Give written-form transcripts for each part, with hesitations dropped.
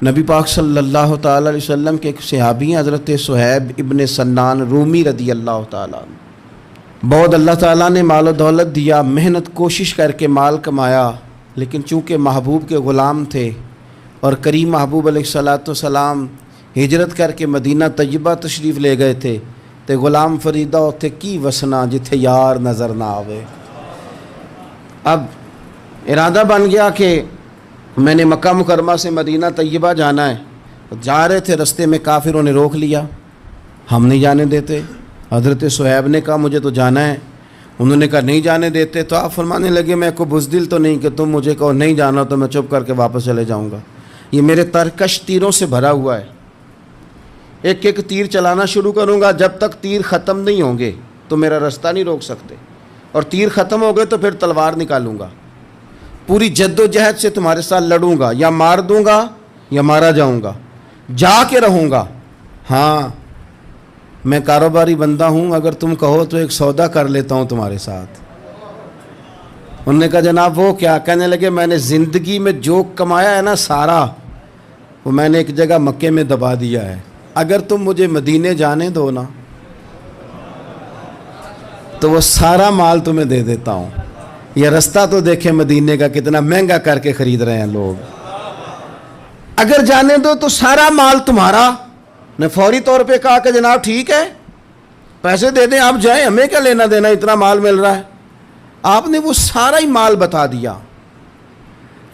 نبی پاک صلی اللہ تعالیٰ علیہ وسلم کے ایک صحابی ہیں حضرت صہیب ابن سنان رومی رضی اللہ تعالیٰ عنہ۔ بہت اللہ تعالیٰ نے مال و دولت دیا، محنت کوشش کر کے مال کمایا، لیکن چونکہ محبوب کے غلام تھے اور کریم محبوب علیہ السلام ہجرت کر کے مدینہ طیبہ تشریف لے گئے تھے تے غلام فریدہ اتھے کی وسنا جتھے یار نظر نہ آوے۔ اب ارادہ بن گیا کہ میں نے مکہ مکرمہ سے مدینہ طیبہ جانا ہے۔ جا رہے تھے، رستے میں کافروں نے روک لیا، ہم نہیں جانے دیتے۔ حضرت صہیب نے کہا مجھے تو جانا ہے، انہوں نے کہا نہیں جانے دیتے، تو آپ فرمانے لگے میں کو بزدل تو نہیں کہ تم مجھے کہو نہیں جانا تو میں چپ کر کے واپس چلے جاؤں گا، یہ میرے ترکش تیروں سے بھرا ہوا ہے، ایک ایک تیر چلانا شروع کروں گا، جب تک تیر ختم نہیں ہوں گے تو میرا رستہ نہیں روک سکتے، اور تیر ختم ہو گئے تو پھر تلوار نکالوں گا، پوری جد و جہد سے تمہارے ساتھ لڑوں گا، یا مار دوں گا یا مارا جاؤں گا، جا کے رہوں گا۔ ہاں میں کاروباری بندہ ہوں، اگر تم کہو تو ایک سودا کر لیتا ہوں تمہارے ساتھ۔ انہوں نے کہا جناب وہ کیا؟ کہنے لگے میں نے زندگی میں جو کمایا ہے نا سارا، وہ میں نے ایک جگہ مکے میں دبا دیا ہے، اگر تم مجھے مدینے جانے دو نا تو وہ سارا مال تمہیں دے دیتا ہوں۔ یہ رستہ تو دیکھیں مدینے کا کتنا مہنگا کر کے خرید رہے ہیں لوگ، اگر جانے دو تو سارا مال تمہارا۔ نے فوری طور پہ کہا کہ جناب ٹھیک ہے پیسے دے دیں، آپ جائیں، ہمیں کیا لینا دینا، اتنا مال مل رہا ہے۔ آپ نے وہ سارا ہی مال بتا دیا،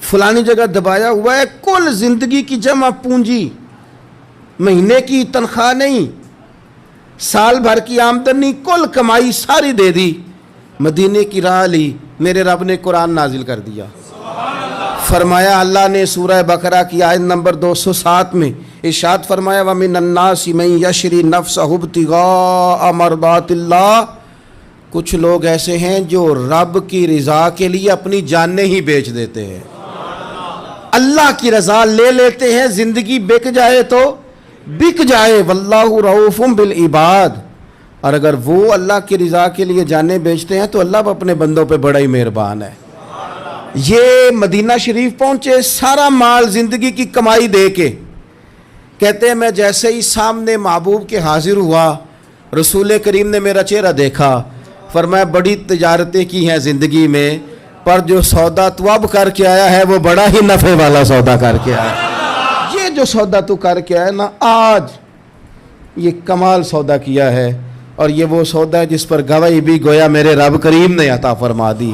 فلانی جگہ دبایا ہوا ہے، کل زندگی کی جمع پونجی، مہینے کی تنخواہ نہیں، سال بھر کی آمدنی، کل کمائی ساری دے دی، مدینے کی راہ لی۔ میرے رب نے قرآن نازل کر دیا، فرمایا اللہ نے سورہ بقرہ کی آیت نمبر 207 میں ارشاد فرمایا وَمِنَ النَّاسِ مَن يَشْرِي نَفْسَهُ ابْتِغَاءَ مَرْضَاتِ اللَّهِ، کچھ لوگ ایسے ہیں جو رب کی رضا کے لیے اپنی جانیں ہی بیچ دیتے ہیں، اللہ کی رضا لے لیتے ہیں، زندگی بک جائے تو بک جائے، واللہ رؤوف بالعباد، اور اگر وہ اللہ کی رضا کے لیے جانیں بیچتے ہیں تو اللہ اپنے بندوں پہ بڑا ہی مہربان ہے۔ یہ مدینہ شریف پہنچے، سارا مال زندگی کی کمائی دے کے، کہتے ہیں میں جیسے ہی سامنے محبوب کے حاضر ہوا، رسول کریم نے میرا چہرہ دیکھا، فرمایا بڑی تجارتیں کی ہیں زندگی میں، پر جو سودا تو اب کر کے آیا ہے وہ بڑا ہی نفع والا سودا کر کے آیا ہے، یہ جو سودا تو کر کے آیا نا آج، یہ کمال سودا کیا ہے، اور یہ وہ سودا ہے جس پر گواہی بھی گویا میرے رب کریم نے عطا فرما دی۔